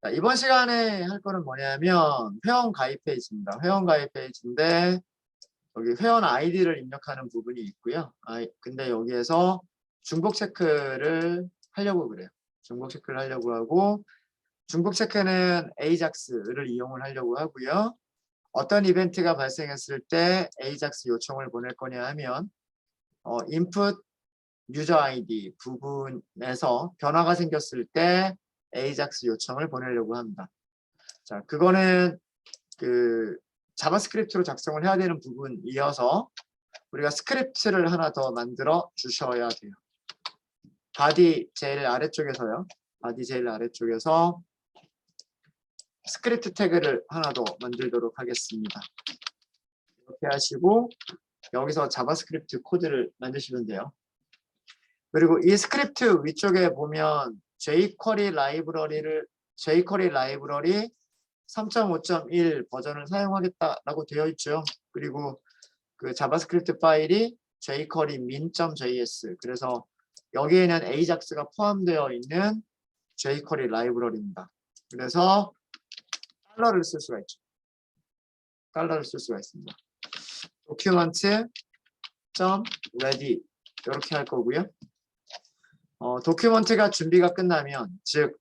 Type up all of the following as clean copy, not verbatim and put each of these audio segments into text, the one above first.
자, 이번 시간에 할 거는 뭐냐면 회원 가입 페이지입니다. 회원 가입 페이지인데 여기 회원 아이디를 입력하는 부분이 있고요. 근데 여기에서 중복 체크를 하려고 그래요. 중복 체크를 하려고 하고 중복 체크는 AJAX를 이용을 하려고 하고요. 어떤 이벤트가 발생했을 때 AJAX 요청을 보낼 거냐 하면 input 유저 아이디 부분에서 변화가 생겼을 때 AJAX 요청을 보내려고 합니다. 자, 그거는 그 자바스크립트로 작성을 해야 되는 부분이어서 우리가 스크립트를 하나 더 만들어 주셔야 돼요. 바디 제일 아래쪽에서요. 바디 제일 아래쪽에서 스크립트 태그를 하나 더 만들도록 하겠습니다. 이렇게 하시고 여기서 자바스크립트 코드를 만드시면 돼요. 그리고 이 스크립트 위쪽에 보면 jQuery 라이브러리 3.5.1 버전을 사용하겠다라고 되어 있죠. 그리고 그 자바스크립트 파일이 jQuery min.js 그래서 여기에는 AJAX가 포함되어 있는 jQuery 라이브러리입니다. 그래서 달러를 쓸 수가 있죠. 달러를 쓸 수가 있습니다. document.ready 이렇게 할 거고요. 도큐먼트가 준비가 끝나면 즉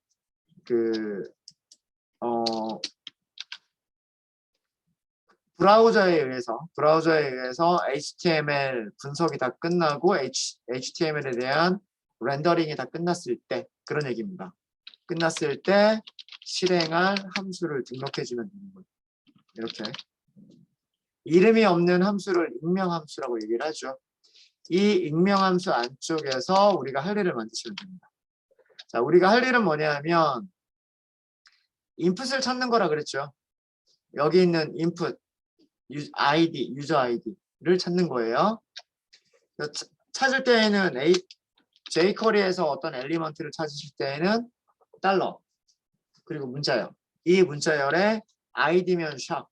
브라우저에 의해서 HTML 분석이 다 끝나고 HTML에 대한 렌더링이 다 끝났을 때 그런 얘기입니다. 끝났을 때 실행할 함수를 등록해 주면 되는 거예요. 이렇게 이름이 없는 함수를 익명함수라고 얘기를 하죠. 이 익명함수 안쪽에서 우리가 할 일을 만드시면 됩니다. 자, 우리가 할 일은 뭐냐면 인풋을 찾는 거라 그랬죠. 여기 있는 인풋 아이디, 유저 아이디를 찾는 거예요. 찾을 때에는 jQuery에서 어떤 엘리먼트를 찾으실 때에는 달러 그리고 문자열. 이 문자열에 id면 샵,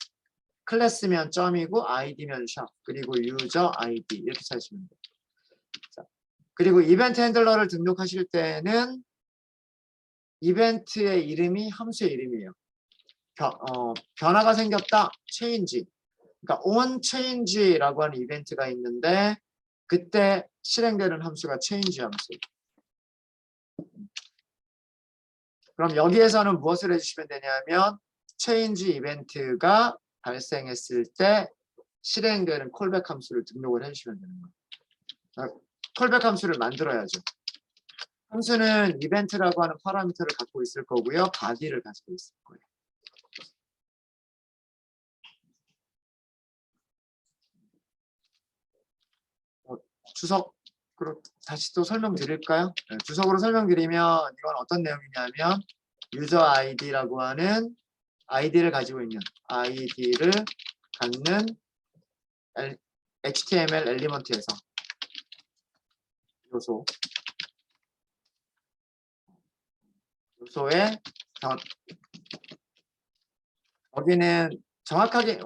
클래스면 점이고 id면 샵, 그리고 유저 아이디 이렇게 찾으시면 돼요. 자, 그리고 이벤트 핸들러를 등록하실 때는 이벤트의 이름이 함수의 이름이에요. 변화가 생겼다, change. 그러니까 onChange라고 하는 이벤트가 있는데 그때 실행되는 함수가 change 함수. 그럼 여기에서는 무엇을 해주시면 되냐면 change 이벤트가 발생했을 때 실행되는 콜백 함수를 등록을 해주시면 되는 거예요. 콜백 함수를 만들어야죠. 함수는 이벤트라고 하는 파라미터를 갖고 있을 거고요. body를 가지고 있을 거예요. 주석으로 다시 또 설명드릴까요? 네, 주석으로 설명드리면 이건 어떤 내용이냐면 유저 아이디라고 하는 아이디를 가지고 있는 아이디를 갖는 HTML 엘리먼트에서 요소의 여기는 정확하게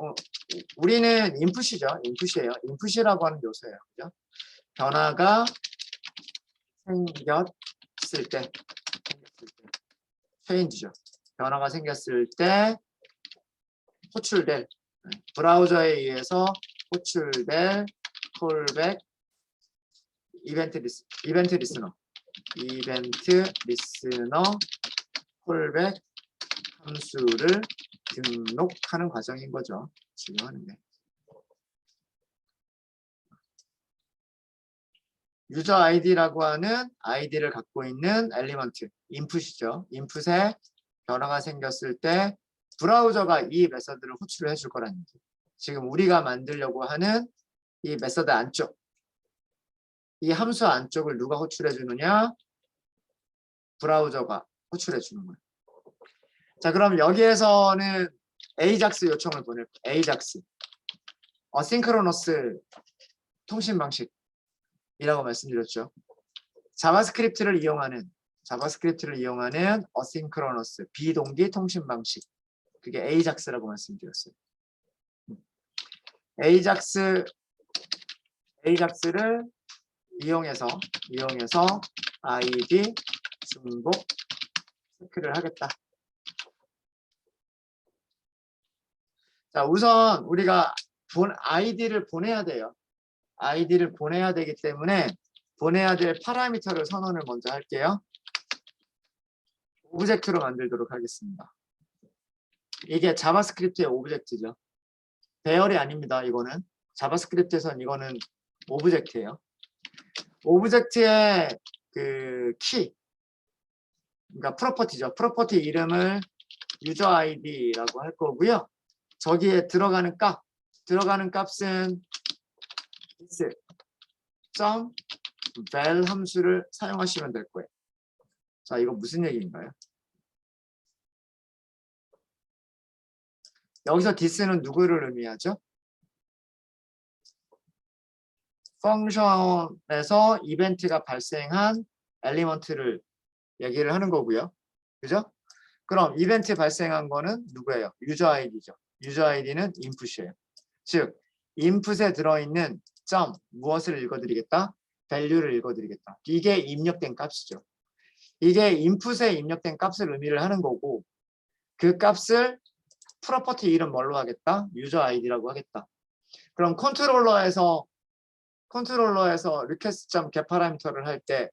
우리는 인풋이죠. 인풋이라고 하는 요소예요. 그죠? 변화가 생겼을 때 change죠. 변화가 생겼을 때 호출될 브라우저에 의해서 호출될 콜백 이벤트 리스너 콜백 함수를 등록하는 과정인 거죠. 지금 하는데. 유저 아이디라고 하는 아이디를 갖고 있는 엘리먼트, 인풋이죠. 인풋에 변화가 생겼을 때 브라우저가 이 메서드를 호출을 해줄 거라는 얘기. 지금 우리가 만들려고 하는 이 메서드 안쪽, 이 함수 안쪽을 누가 호출해 주느냐? 브라우저가 호출해 주는 거예요. 자, 그럼 여기에서는 AJAX 요청을 보낼 거예요. AJAX. 어싱크로너스 통신 방식이라고 말씀드렸죠. 자바스크립트를 이용하는 어싱크로너스 비동기 통신 방식. 그게 AJAX라고 말씀드렸어요. AJAX를 이용해서 아이디 중복 체크를 하겠다. 자, 우선 우리가 아이디를 보내야 돼요. 아이디를 보내야 되기 때문에 보내야 될 파라미터를 선언을 먼저 할게요. 오브젝트로 만들도록 하겠습니다. 이게 자바스크립트의 오브젝트죠. 배열이 아닙니다. 이거는 자바스크립트에서는 이거는 오브젝트예요. 오브젝트의 그 키, 그러니까 프로퍼티죠. 프로퍼티 이름을 유저 아이디라고 할 거고요. 저기에 들어가는 값은 this.val 함수를 사용하시면 될 거예요. 자, 이거 무슨 얘기인가요? 여기서 this는 누구를 의미하죠? 펑션에서 이벤트가 발생한 엘리먼트를 얘기를 하는 거고요. 그죠? 그럼 이벤트 발생한 거는 누구예요? 유저 아이디죠. 유저 아이디는 인풋이에요. 즉, 인풋에 들어있는 점, 무엇을 읽어드리겠다? value를 읽어드리겠다. 이게 입력된 값이죠. 이게 인풋에 입력된 값을 의미를 하는 거고, 그 값을 프로퍼티 이름 뭘로 하겠다? 유저 아이디라고 하겠다. 그럼 컨트롤러에서 request.get 파라미터를 할 때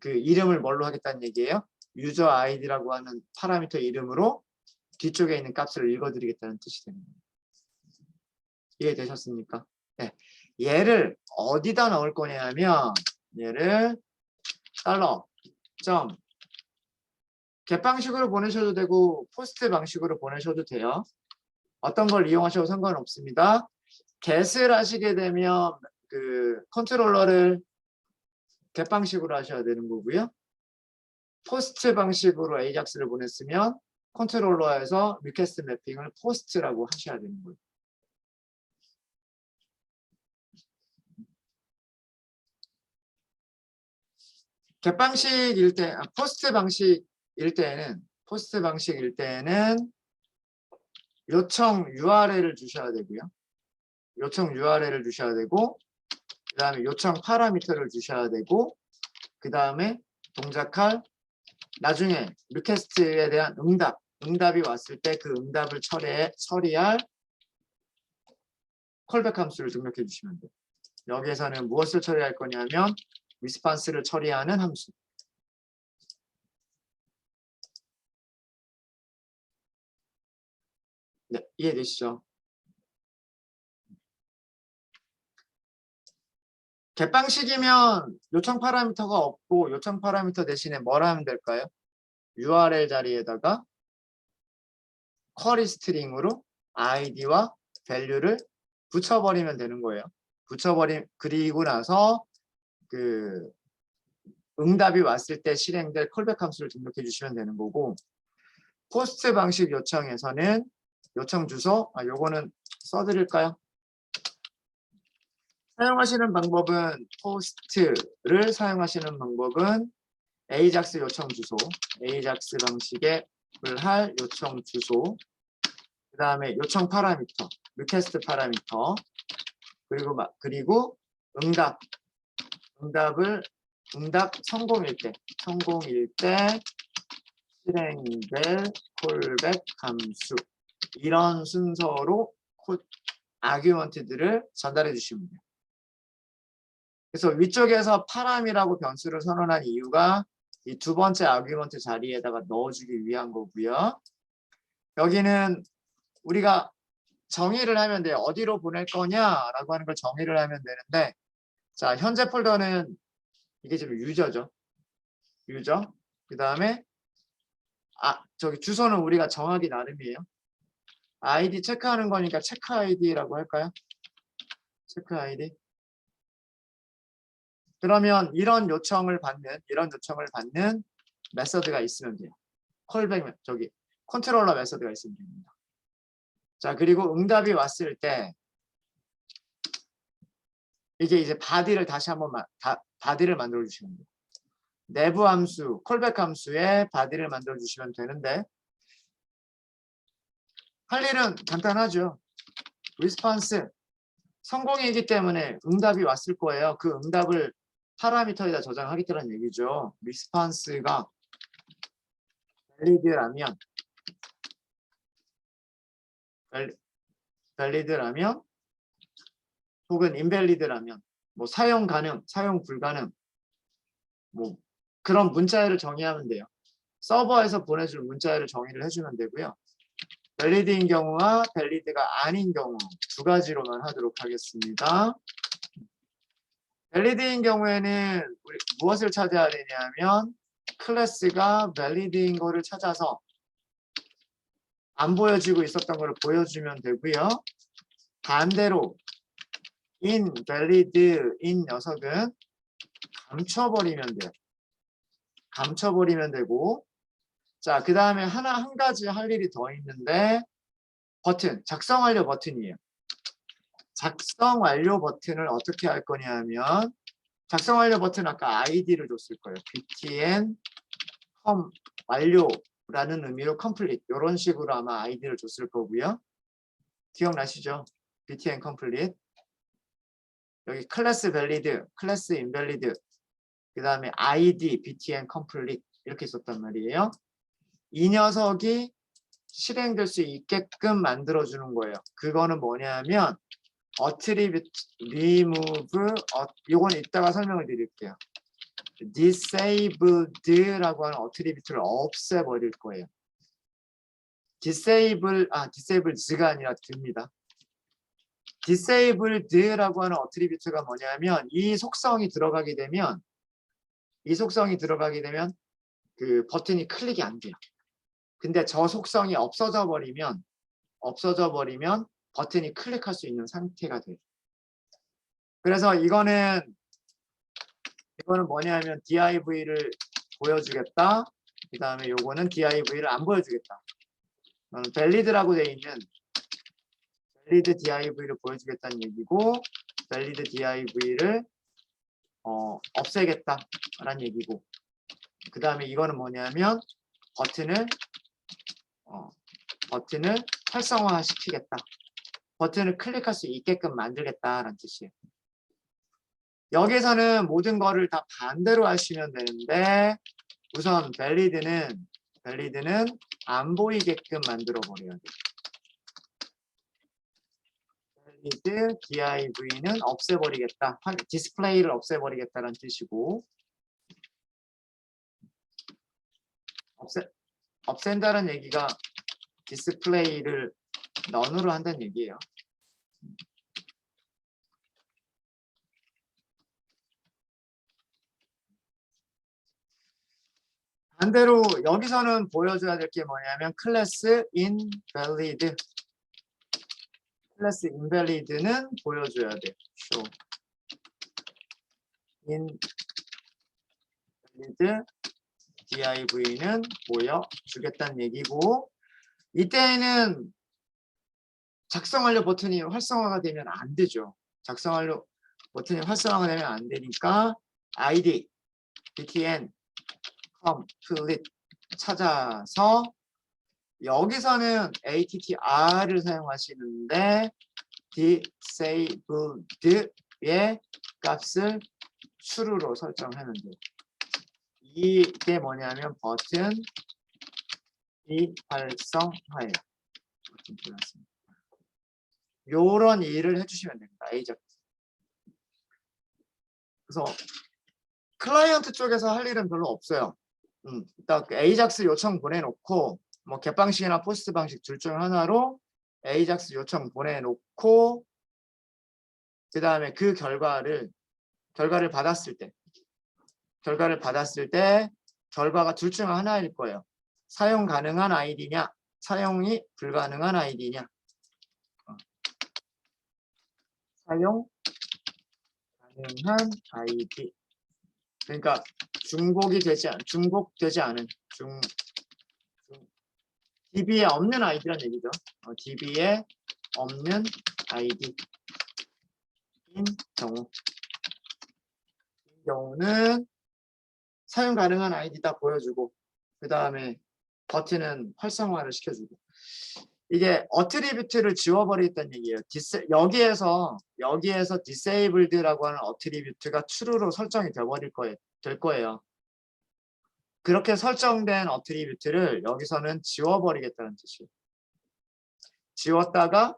그 이름을 뭘로 하겠다는 얘기예요? 유저 아이디라고 하는 파라미터 이름으로 뒤쪽에 있는 값을 읽어드리겠다는 뜻이 됩니다. 이해되셨습니까? 네. 얘를 어디다 넣을 거냐면 얘를 $get 방식으로 보내셔도 되고 포스트 방식으로 보내셔도 돼요. 어떤 걸 이용하셔도 상관없습니다. get을 하시게 되면 그 컨트롤러를 get 방식으로 하셔야 되는 거고요. 포스트 방식으로 AJAX를 보냈으면 컨트롤러에서 리퀘스트 매핑을 포스트라고 하셔야 되는 거예요. get 방식일 때, 포스트 방식일 때에는 요청 URL을 주셔야 되고요. 요청 URL을 주셔야 되고, 그 다음에 요청 파라미터를 주셔야 되고, 그 다음에 동작할 나중에 리퀘스트에 대한 응답이 왔을 때 그 응답을 처리할 콜백 함수를 등록해 주시면 돼요. 여기에서는 무엇을 처리할 거냐면 리스판스를 처리하는 함수. 네, 이해되시죠? get 방식이면 요청 파라미터가 없고 요청 파라미터 대신에 뭘 하면 될까요? URL 자리에다가 쿼리 스트링으로 id와 value를 붙여버리면 되는 거예요. 그리고 나서 그 응답이 왔을 때 실행될 콜백 함수를 등록해 주시면 되는 거고, 포스트 방식 요청에서는 요청 주소, 요거는 써드릴까요? 포스트를 사용하시는 방법은 AJAX 요청 주소, AJAX 방식의 할 요청 주소, 그 다음에 요청 파라미터, 리퀘스트 파라미터, 그리고 응답 성공일 때 실행될 콜백 함수, 이런 순서로 아규먼트들을 전달해 주시면 돼요. 그래서 위쪽에서 파람이라고 변수를 선언한 이유가 이 두 번째 아규먼트 자리에다가 넣어주기 위한 거고요. 여기는 우리가 정의를 하면 돼요. 어디로 보낼 거냐라고 하는 걸 정의를 하면 되는데, 자, 현재 폴더는 이게 지금 유저죠. 유저. 그 다음에 저기 주소는 우리가 정하기 나름이에요. 아이디 체크하는 거니까 체크 아이디라고 할까요? 체크 아이디. 그러면 이런 요청을 받는 메서드가 있으면 돼요. 콜백, 저기 컨트롤러 메서드가 있으면 됩니다. 자, 그리고 응답이 왔을 때 이게 이제 바디를 다시 한번 바디를 만들어 주시면 돼요. 내부 함수, 콜백 함수에 바디를 만들어 주시면 되는데, 할 일은 간단하죠. 리스폰스 성공이기 때문에 응답이 왔을 거예요. 그 응답을 파라미터에다 저장하겠다는 얘기죠. 리스폰스가 valid라면 valid라면 혹은 invalid라면 뭐 사용 가능, 사용 불가능 뭐 그런 문자열을 정의하면 돼요. 서버에서 보내줄 문자열을 정의를 해주면 되고요. valid인 경우와 valid가 아닌 경우 두 가지로만 하도록 하겠습니다. valid인 경우에는 우리 무엇을 찾아야 되냐면 클래스가 valid인 거를 찾아서 안 보여지고 있었던 걸 보여주면 되고요. 반대로 invalid인 녀석은 감춰버리면 돼요. 감춰버리면 되고, 자, 그 다음에 한 가지 할 일이 더 있는데 버튼, 작성 완료 버튼이에요. 작성 완료 버튼을 어떻게 할 거냐면 작성 완료 버튼 아까 id를 줬을 거예요. btn 완료라는 의미로 complete 이런 식으로 아마 id를 줬을 거고요. 기억나시죠? btn complete 여기 클래스 valid, 클래스 invalid 그 다음에 id btn complete 이렇게 있었단 말이에요. 이 녀석이 실행될 수 있게끔 만들어주는 거예요. 그거는 뭐냐면 attribute remove 이거는 이따가 설명을 드릴게요. disabled라고 하는 attribute를 없애버릴 거예요. disabled가 아니라 듭니다. disabled라고 하는 attribute가 뭐냐면 이 속성이 들어가게 되면 그 버튼이 클릭이 안 돼요. 근데 저 속성이 없어져 버리면 버튼이 클릭할 수 있는 상태가 돼요. 그래서 이거는 뭐냐면 div를 보여주겠다. 그 다음에 요거는 div를 안 보여주겠다. valid라고 돼 있는 valid div를 보여주겠다는 얘기고 valid div를 없애겠다라는 얘기고 그 다음에 이거는 뭐냐면 버튼을 활성화시키겠다. 버튼을 클릭할 수 있게끔 만들겠다라는 뜻이에요. 여기서는 모든 거를 다 반대로 하시면 되는데 우선 valid는 안 보이게끔 만들어 버려야 돼요. valid div는 없애버리겠다. 디스플레이를 없애버리겠다라는 뜻이고 없앤다는 얘기가 디스플레이를 none으로 한다는 얘기예요. 반대로 여기서는 보여줘야 될 게 뭐냐면 클래스 invalid는 보여줘야 돼요. show invalid div는 보여주겠다는 얘기고 이때에는 작성 완료 버튼이 활성화가 되면 안 되죠. 작성 완료 버튼이 활성화가 되면 안 되니까 id btn complete 찾아서 여기서는 attr을 사용하시는데 disabled의 값을 true로 설정하면 돼요. 이게 뭐냐면 버튼 비활성화예요. 요런 일을 해주시면 됩니다. AJAX. 그래서 클라이언트 쪽에서 할 일은 별로 없어요. 일단 AJAX 요청 보내놓고 뭐 get 방식이나 포스트 방식 둘 중 하나로 AJAX 요청 보내놓고 그 다음에 그 결과를 받았을 때 결과가 둘 중 하나일 거예요. 사용 가능한 아이디냐 사용이 불가능한 아이디냐 사용 가능한 아이디 그러니까 중복되지 않은 DB에 없는 아이디란 얘기죠. DB에 없는 아이디인 경우는 사용 가능한 아이디다 보여주고 그 다음에 버튼은 활성화를 시켜주고 이게 어트리뷰트를 지워버리겠다는 얘기예요. 여기에서 disabled라고 하는 어트리뷰트가 true로 설정이 될 거예요. 그렇게 설정된 어트리뷰트를 여기서는 지워버리겠다는 뜻이에요. 지웠다가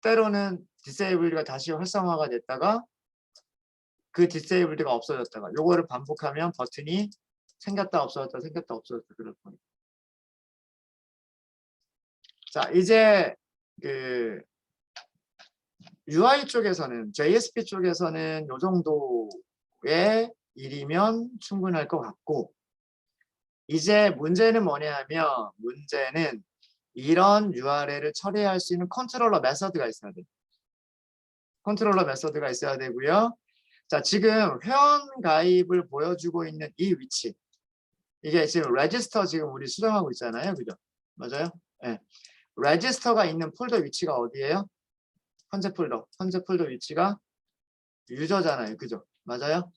때로는 디세이블드가 다시 활성화가 됐다가 그 디세이블드가 없어졌다가 요거를 반복하면 버튼이 생겼다 없어졌다 생겼다 없어졌다 그럴 거예요. 자, 이제 그 UI 쪽에서는 JSP 쪽에서는 요 정도의 일이면 충분할 것 같고 이제 문제는 뭐냐 하면 문제는 이런 URL을 처리할 수 있는 컨트롤러 메서드가 있어야 돼요. 컨트롤러 메서드가 있어야 되고요. 자, 지금 회원 가입을 보여주고 있는 이 위치 이게 지금 레지스터 지금 우리 수정하고 있잖아요. 그죠? 맞아요? 네. 레지스터가 있는 폴더 위치가 어디예요? 현재 폴더 위치가 유저잖아요. 그죠? 맞아요?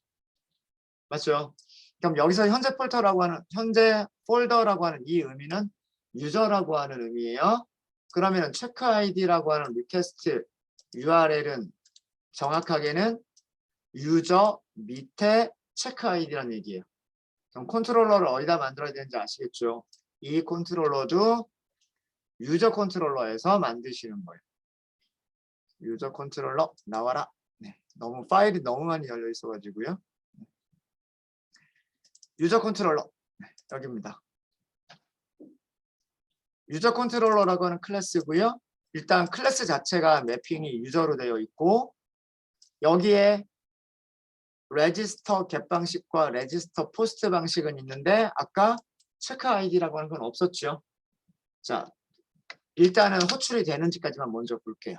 맞죠? 그럼 여기서 현재 폴더라고 하는 이 의미는 유저라고 하는 의미예요. 그러면 체크 아이디라고 하는 리퀘스트 URL은 정확하게는 유저 밑에 체크 아이디라는 얘기예요. 그럼 컨트롤러를 어디다 만들어야 되는지 아시겠죠? 이 컨트롤러도 유저 컨트롤러에서 만드시는 거예요. 유저 컨트롤러 나와라. 네, 파일이 너무 많이 열려 있어가지고요. 유저 컨트롤러 네, 여기입니다. 유저 컨트롤러라고 하는 클래스고요. 일단 클래스 자체가 매핑이 유저로 되어 있고 여기에 레지스터 겟 방식과 레지스터 포스트 방식은 있는데 아까 체크 아이디라고 하는 건 없었죠. 자, 일단은 호출이 되는지까지만 먼저 볼게요.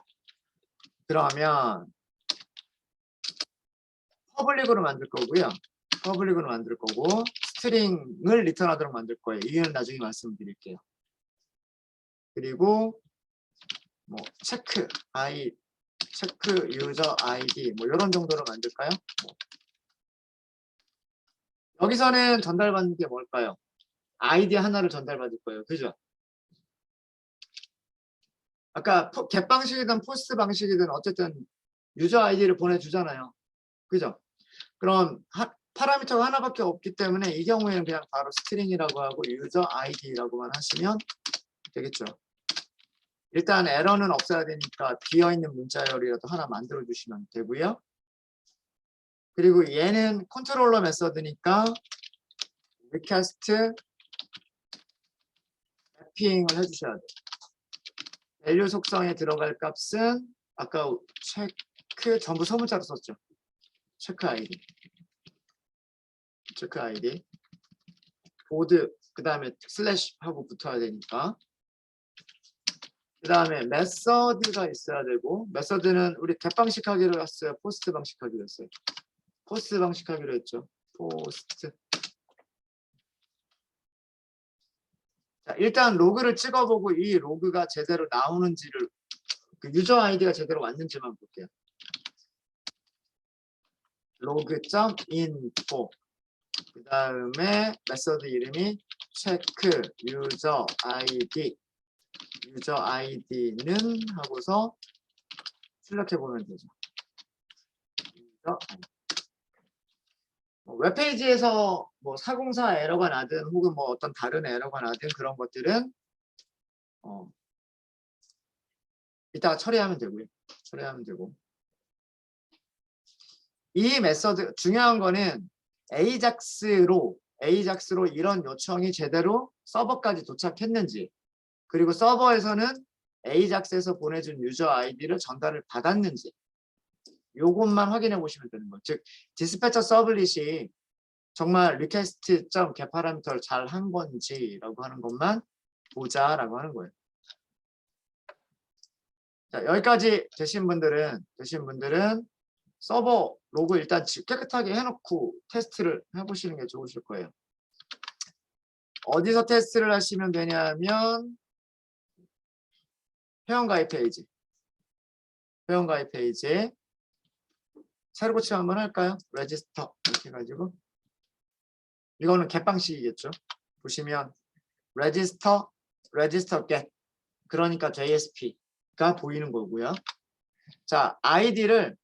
그러면 퍼블릭으로 만들 거고요. 퍼블릭으로 만들 거고 스트링을 리턴하도록 만들 거예요. 이유는 나중에 말씀드릴게요. 그리고 뭐 체크 유저 아이디 뭐 이런 정도로 만들까요? 여기서는 전달받는 게 뭘까요? 아이디 하나를 전달받을 거예요. 그죠? 아까 겟 방식이든 포스트 방식이든 어쨌든 유저 아이디를 보내주잖아요. 그죠? 그럼 파라미터가 하나밖에 없기 때문에 이 경우에는 그냥 바로 스트링이라고 하고 유저 아이디라고만 하시면 되겠죠. 일단 에러는 없어야 되니까 비어있는 문자열이라도 하나 만들어 주시면 되고요. 그리고 얘는 컨트롤러 메서드니까 request 매핑을 해주셔야 돼요. 밸류 속성에 들어갈 값은 아까 체크 전부 소문자로 썼죠. 체크 아이디 보드 그 다음에 슬래시 하고 붙어야 되니까 그 다음에 메서드가 있어야 되고 메서드는 우리 겟 방식 하기로 했어요. 포스트 방식 하기로 했어요. 포스트 방식 하기로 했죠. 포스트. 자, 일단 로그를 찍어보고 이 로그가 제대로 나오는지를 그 유저 아이디가 제대로 왔는지만 볼게요. 로그.info 그 다음에 메서드 이름이 체크 유저 아이디는 하고서 출력해 보면 되죠. 웹페이지에서 뭐 404 에러가 나든 혹은 뭐 어떤 다른 에러가 나든 그런 것들은 이따가 처리하면 되고요. 이 메서드 중요한 거는 AJAX로 이런 요청이 제대로 서버까지 도착했는지 그리고 서버에서는 AJAX에서 보내준 유저 아이디를 전달을 받았는지 요것만 확인해 보시면 되는 거예요. 즉 디스패처 서블릿이 정말 request.get 파라미터를 잘 한 건지라고 하는 것만 보자라고 하는 거예요. 자, 여기까지 되신 분들은 서버 로그 일단 깨끗하게 해놓고 테스트를 해보시는 게 좋으실 거예요. 어디서 테스트를 하시면 되냐면 회원가입 페이지 새로 고침 한번 할까요? 레지스터 이렇게 해가지고 이거는 겟 방식이겠죠. 보시면 레지스터 get 그러니까 JSP가 보이는 거고요. 자, 아이디를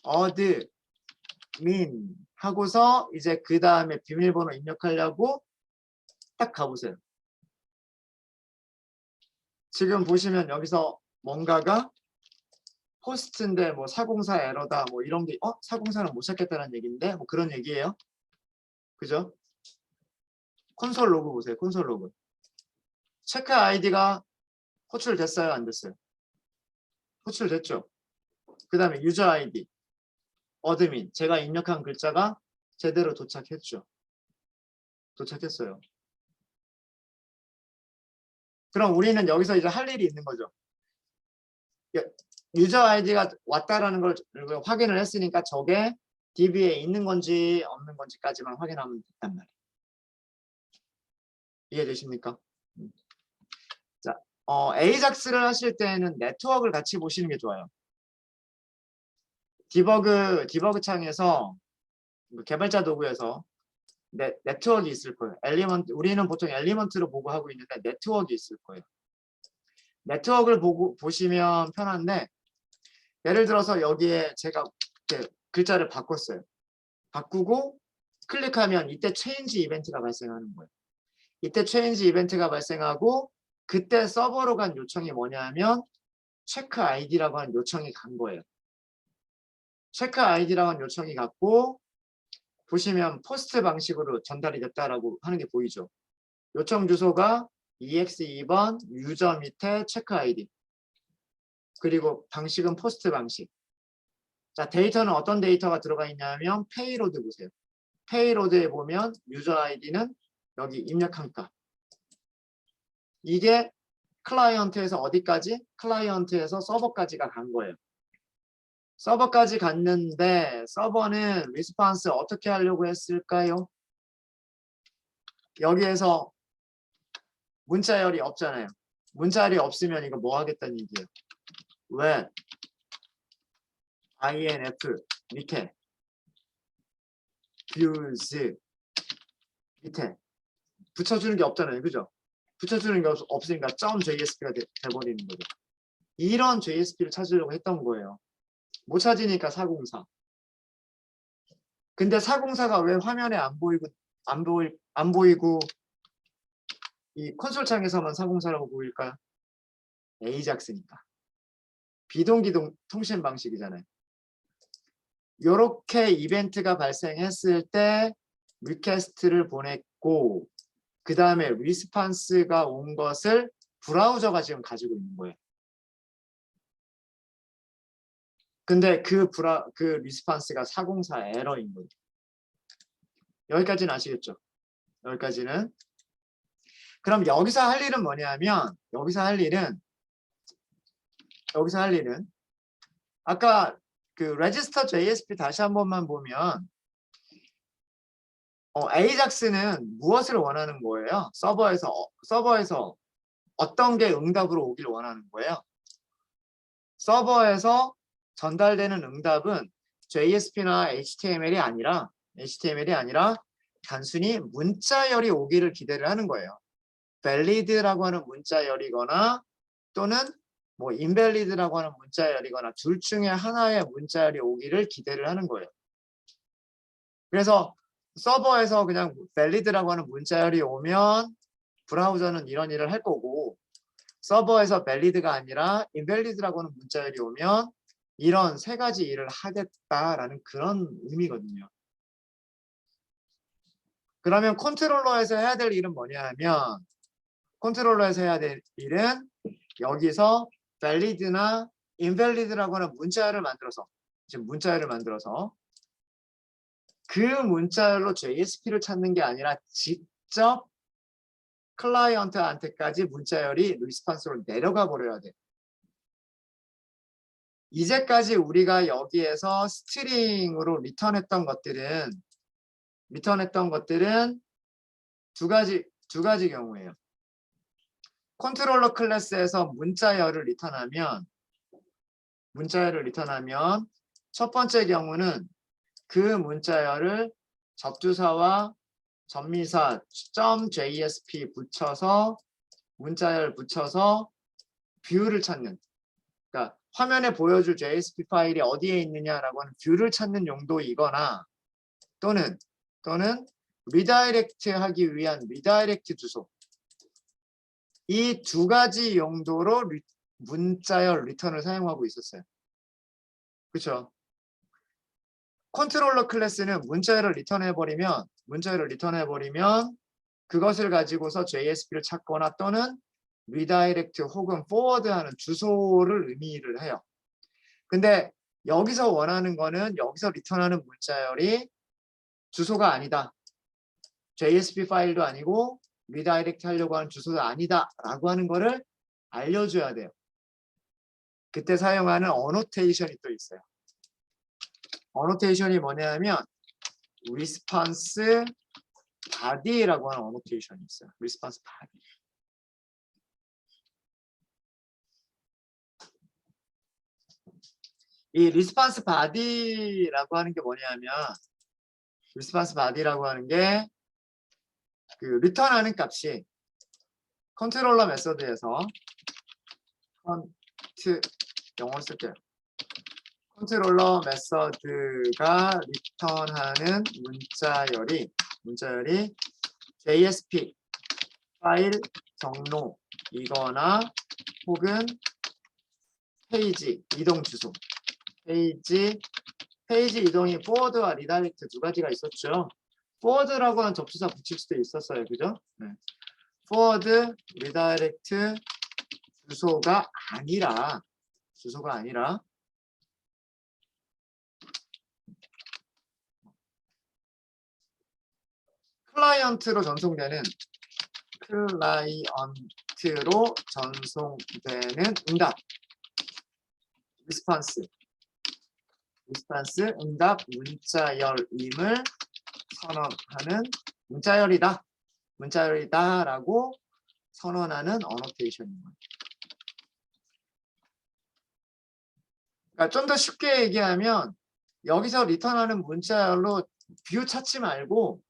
admin 하고서 이제 그 다음에 비밀번호 입력하려고 딱 가보세요. 지금 보시면 여기서 뭔가가 포스트인데 뭐 404 에러다 뭐 이런 게 404는 못 찾겠다는 얘기인데 뭐 그런 얘기예요. 그죠? 콘솔 로그 보세요. 콘솔 로그. 체크 아이디가 호출됐어요? 안 됐어요? 호출됐죠. 그 다음에 유저 아이디, 어드민, 제가 입력한 글자가 제대로 도착했죠. 도착했어요. 그럼 우리는 여기서 이제 할 일이 있는 거죠. 유저 아이디가 왔다라는 걸 확인을 했으니까 저게 DB에 있는 건지 없는 건지까지만 확인하면 됐단 말이에요. 이해되십니까? 자, 에이작스를 하실 때는 네트워크를 같이 보시는 게 좋아요. 디버그 창에서 개발자 도구에서 네트워크 있을 거예요. 엘리먼트, 우리는 보통 엘리먼트로 보고 하고 있는데 네트워크 있을 거예요. 네트워크를 보시면 편한데 예를 들어서 여기에 제가 글자를 바꿨어요. 바꾸고 클릭하면 이때 체인지 이벤트가 발생하는 거예요. 이때 체인지 이벤트가 발생하고 그때 서버로 간 요청이 뭐냐면 체크 아이디라고 하는 요청이 간 거예요. 체크 아이디라고 하는 요청이 갔고 보시면 포스트 방식으로 전달이 됐다라고 하는 게 보이죠. 요청 주소가 EX2번 유저 밑에 체크 아이디 그리고 방식은 포스트 방식. 자, 데이터는 어떤 데이터가 들어가 있냐면 페이로드 보세요. 페이로드에 보면 유저 아이디는 여기 입력한 값. 이게 클라이언트에서 어디까지? 클라이언트에서 서버까지가 간 거예요. 서버까지 갔는데 서버는 리스폰스 어떻게 하려고 했을까요? 여기에서 문자열이 없잖아요. 문자열이 없으면 이거 뭐 하겠다는 얘기예요. when inf 밑에 views 밑에 붙여주는 게 없잖아요. 그죠? 붙여주는 게 없으니까 .jsp가 돼버리는 거죠. 이런 JSP를 찾으려고 했던 거예요. 못 찾으니까 404. 근데 404가 왜 화면에 안 보이고 이 콘솔 창에서만 404라고 보일까요? 에이작스니까. 비동기동 통신 방식이잖아요. 이렇게 이벤트가 발생했을 때 리퀘스트를 보냈고 그 다음에 리스판스가 온 것을 브라우저가 지금 가지고 있는 거예요. 근데 그 리스판스가 404 에러인 거예요. 여기까지는 아시겠죠? 여기까지는. 그럼 여기서 할 일은 뭐냐면 여기서 할 일은 아까 그 register JSP 다시 한 번만 보면 에이작스는 무엇을 원하는 거예요? 서버에서 어떤 게 응답으로 오길 원하는 거예요? 서버에서 전달되는 응답은 JSP나 HTML이 아니라 단순히 문자열이 오기를 기대를 하는 거예요. valid라고 하는 문자열이거나 또는 뭐 invalid라고 하는 문자열이거나 둘 중에 하나의 문자열이 오기를 기대를 하는 거예요. 그래서 서버에서 그냥 valid라고 하는 문자열이 오면 브라우저는 이런 일을 할 거고 서버에서 valid가 아니라 invalid라고 하는 문자열이 오면 이런 세 가지 일을 하겠다라는 그런 의미거든요. 그러면 컨트롤러에서 해야 될 일은 뭐냐 하면 컨트롤러에서 해야 될 일은 여기서 valid나 invalid라고 하는 문자열을 만들어서 그 문자열로 JSP를 찾는 게 아니라 직접 클라이언트한테까지 문자열이 리스폰스로 내려가 버려야 돼. 이제까지 우리가 여기에서 스트링으로 리턴했던 것들은 두 가지 경우예요. 컨트롤러 클래스에서 문자열을 리턴하면 첫 번째 경우는 그 문자열을 접두사와 접미사 .jsp 붙여서 문자열 붙여서 뷰를 찾는, 그러니까 화면에 보여줄 JSP 파일이 어디에 있느냐라고 하는 뷰를 찾는 용도이거나 또는 리다이렉트 하기 위한 리다이렉트 주소, 이 두 가지 용도로 문자열 리턴을 사용하고 있었어요. 그렇죠? 컨트롤러 클래스는 문자열을 리턴해버리면 그것을 가지고서 JSP를 찾거나 또는 리다이렉트 혹은 포워드하는 주소를 의미를 해요. 근데 여기서 원하는 거는 여기서 리턴하는 문자열이 주소가 아니다. JSP 파일도 아니고 리다이렉트 하려고 하는 주소도 아니다 라고 하는 거를 알려줘야 돼요. 그때 사용하는 어노테이션이 또 있어요. 어노테이션이 뭐냐면 response body라고 하는 어노테이션이 있어요. response body. 이 response body라고 하는 게 뭐냐면 response body라고 하는 게 그 리턴하는 값이 컨트롤러 메서드에서 영어로 쓸게요. 컨트롤러 메서드가 리턴하는 문자열이 JSP 파일 경로이거나 혹은 페이지 이동 주소. 페이지 이동이 포워드와 리다이렉트 두 가지가 있었죠. 포워드라고 하는 접수사 붙일 수도 있었어요. 그죠? 네. 포워드, 리다이렉트 주소가 아니라 클라이언트로 전송되는 응답 리스판스 응답 문자열임을 선언하는 문자열이다라고 선언하는 어노테이션입니다. 그러니까 좀 더 쉽게 얘기하면 여기서 리턴하는 문자열로 뷰 찾지 말고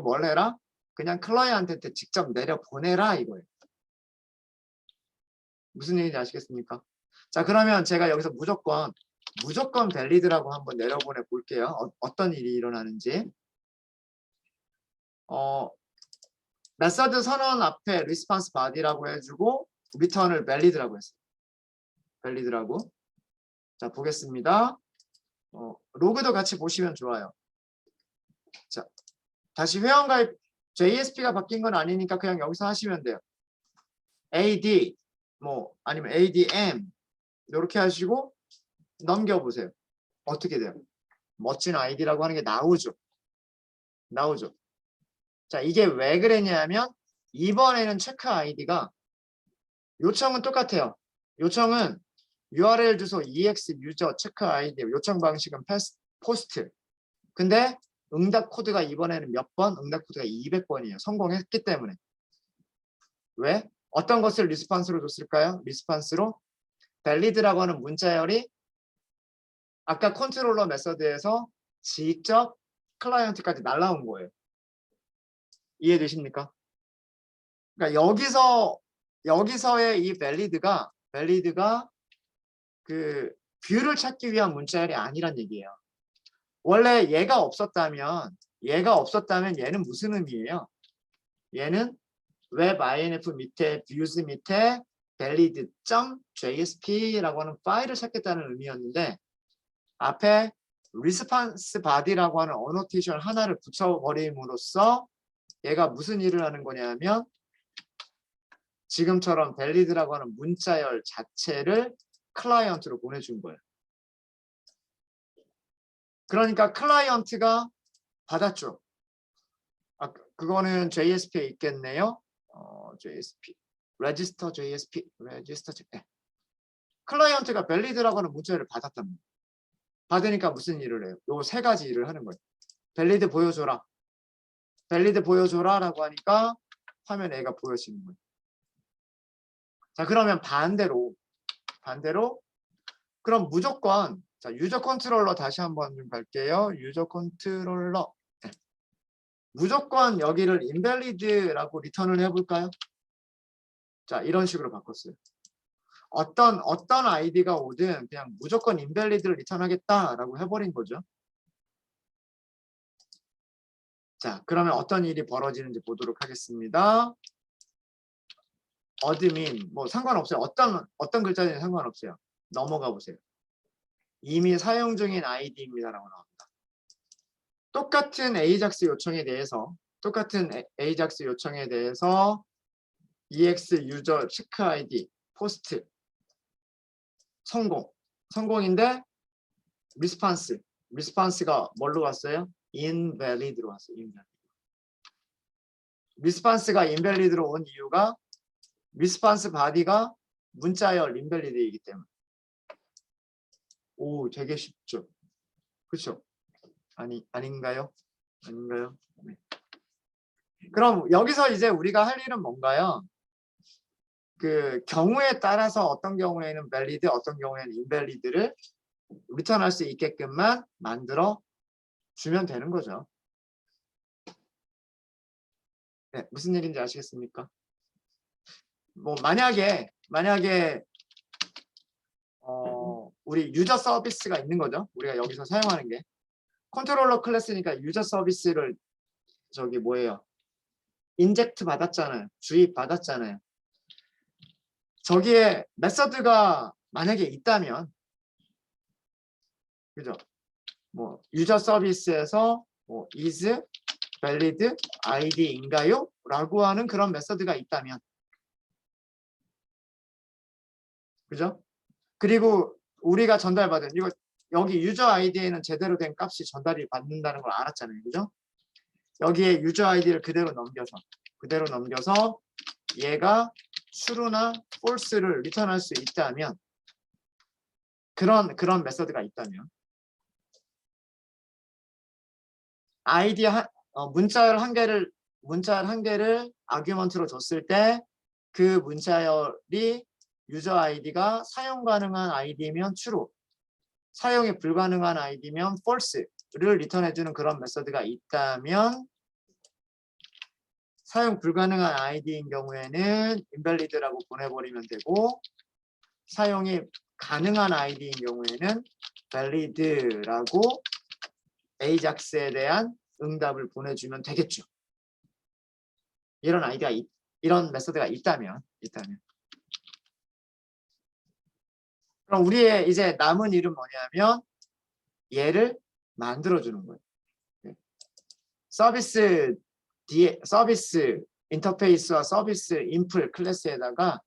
뭘 해라? 그냥 클라이언트한테 직접 내려 보내라 이거예요. 무슨 얘기인지 아시겠습니까? 자, 그러면 제가 여기서 무조건 밸리드라고 한번 내려보내 볼게요. 어떤 일이 일어나는지. 메서드 선언 앞에 response body라고 해주고 리턴을 밸리드라고 했어요. 밸리드라고. 자, 보겠습니다. 로그도 같이 보시면 좋아요. 자, 다시 회원가입 JSP가 바뀐 건 아니니까 그냥 여기서 하시면 돼요. AD 아니면 ADM 이렇게 하시고 넘겨보세요. 어떻게 돼요? 멋진 아이디라고 하는 게 나오죠. 자, 이게 왜 그랬냐면 이번에는 체크 아이디가 요청은 똑같아요. 요청은 URL 주소 EX 유저 체크 아이디 요청 방식은 포스트. 근데 응답 코드가 이번에는 몇 번? 응답 코드가 200번이에요. 성공했기 때문에. 왜? 어떤 것을 리스판스로 줬을까요? 리스판스로 밸리드라고 하는 문자열이 아까 컨트롤러 메서드에서 직접 클라이언트까지 날라온 거예요. 이해되십니까? 그러니까 여기서의 이 밸리드가 그 뷰를 찾기 위한 문자열이 아니란 얘기예요. 원래 얘가 없었다면 얘는 무슨 의미예요? 얘는 웹 INF 밑에 views 밑에 valid.jsp라고 하는 파일을 찾겠다는 의미였는데 앞에 response body라고 하는 어노테이션 하나를 붙여버림으로써 얘가 무슨 일을 하는 거냐면 지금처럼 valid라고 하는 문자열 자체를 클라이언트로 보내준 거예요. 그러니까 클라이언트가 받았죠. 그거는 JSP에 있겠네요. JSP, register JSP, 클라이언트가 valid라고 하는 문자열을 받았답니다. 받으니까 무슨 일을 해요? 요 세 가지 일을 하는 거예요. valid 보여줘라 라고 하니까 화면에 얘가 보여지는 거예요. 자, 그러면 반대로 그럼 무조건 자, 유저 컨트롤러 다시 한번 좀 갈게요. 유저 컨트롤러 무조건 여기를 invalid라고 리턴을 해볼까요? 자, 이런 식으로 바꿨어요. 어떤 아이디가 오든 그냥 무조건 invalid를 리턴하겠다라고 해버린 거죠. 자, 그러면 어떤 일이 벌어지는지 보도록 하겠습니다. 어드민 뭐 상관없어요. 어떤 글자든 상관없어요. 넘어가 보세요. 이미 사용 중인 아이디입니다라고 나옵니다. 똑같은 AJAX 요청에 대해서 EX 유저 체크 아이디 포스트 성공인데 리스판스가 뭘로 갔어요? invalid로 왔어요. 리스판스가 invalid로 온 이유가 리스판스 바디가 문자열 invalid이기 때문에. 오, 되게 쉽죠. 그렇죠? 아닌가요? 네. 그럼 여기서 이제 우리가 할 일은 뭔가요? 그 경우에 따라서 어떤 경우에는 valid, 어떤 경우에는 invalid를 리턴할 수 있게끔만 만들어 주면 되는 거죠. 네, 무슨 얘기인지 아시겠습니까? 뭐 만약에 우리 유저 서비스가 있는 거죠. 우리가 여기서 사용하는 게 컨트롤러 클래스니까 유저 서비스를 저기 뭐예요? 인젝트 받았잖아요. 주입 받았잖아요. 저기에 메서드가 만약에 있다면, 그죠? 뭐 유저 서비스에서 뭐 is valid id인가요? 라고 하는 그런 메서드가 있다면, 그죠? 그리고 우리가 전달받은 이거 여기 유저 아이디에는 제대로 된 값이 전달이 받는다는 걸 알았잖아요. 그죠? 여기에 유저 아이디를 그대로 넘겨서 얘가 true나 false를 리턴할 수 있다면 그런 메서드가 있다면 아이디 문자열 한 개를 아규먼트로 줬을 때 그 문자열이 유저 아이디가 사용 가능한 아이디면 true, 사용이 불가능한 아이디면 false를 리턴해주는 그런 메서드가 있다면 사용 불가능한 아이디인 경우에는 invalid라고 보내버리면 되고 사용이 가능한 아이디인 경우에는 valid라고 AJAX에 대한 응답을 보내주면 되겠죠. 이런 메서드가 있다면. 그럼 우리의 이제 남은 일은 뭐냐면 얘를 만들어주는 거예요. 서비스 인터페이스와 서비스 인플 클래스에다가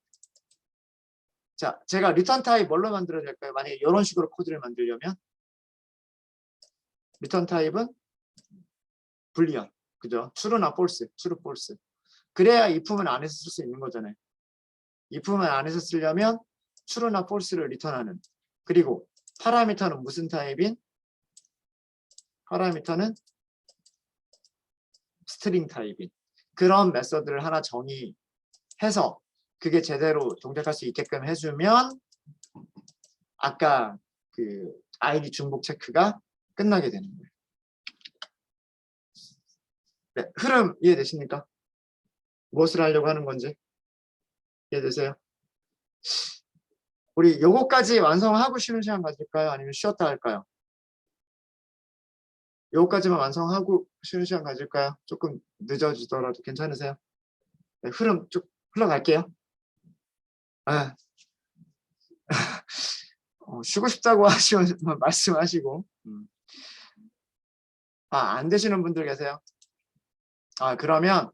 자, 제가 리턴 타입 뭘로 만들어야 될까요? 만약에 이런 식으로 코드를 만들려면 리턴 타입은 불리언, 그죠? true나 false, true, false. 그래야 if은 안에서 쓸 수 있는 거잖아요. if은 안에서 쓰려면 true나 false를 리턴하는. 그리고 파라미터는 무슨 타입인? 파라미터는 스트링 타입인. 그런 메서드를 하나 정의해서 그게 제대로 동작할 수 있게끔 해주면 아까 그 아이디 중복 체크가 끝나게 되는 거예요. 네, 흐름 이해되십니까? 무엇을 하려고 하는 건지 이해되세요? 우리 요거까지 완성하고 쉬는 시간 가질까요? 아니면 쉬었다 할까요? 요거까지만 완성하고 쉬는 시간 가질까요? 조금 늦어지더라도 괜찮으세요? 네, 흐름 쭉 흘러갈게요. 아, 쉬고 싶다고 하시면 말씀하시고 안 되시는 분들 계세요? 그러면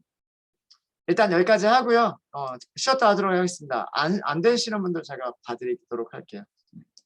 일단 여기까지 하고요. 쉬었다 하도록 하겠습니다. 안 되시는 분들 제가 봐드리도록 할게요.